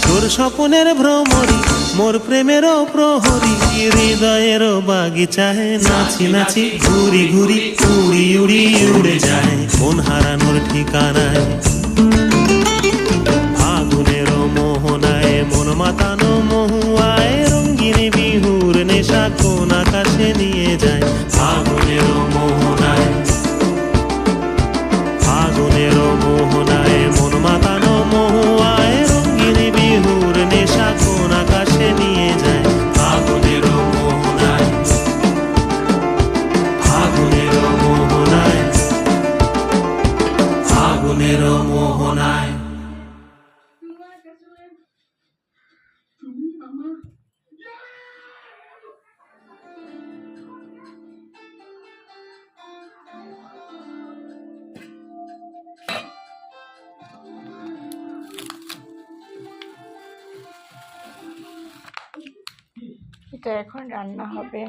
তোর স্বপনের ভ্রমরি মোর প্রেমেরও প্রহরী, হৃদয়েরও বাগিচায় নাচি নাচি ঘুরি ঘুরি উড়ি উড়ি উড়ে যায় মন হারানোর ঠিকানায়। ফাগুনেরও মোহনায় মন মাতানো মহুয়ায়, রঙ্গিনী বিহুর নেশা কোন আকাশে নিয়ে যায়। ফাগুনেরও মোহনায়, ফাগুনেরও মোহনায় মন মাতানো মহুয়ায়, রঙ্গিনী বিহুর নেশা কোন আকাশে নিয়ে যায়। ফাগুনেরও মোহনায়, ফাগুনেরও মোহনায়, ফাগুনেরও মোহনায়। এটা এখন রান্না হবে।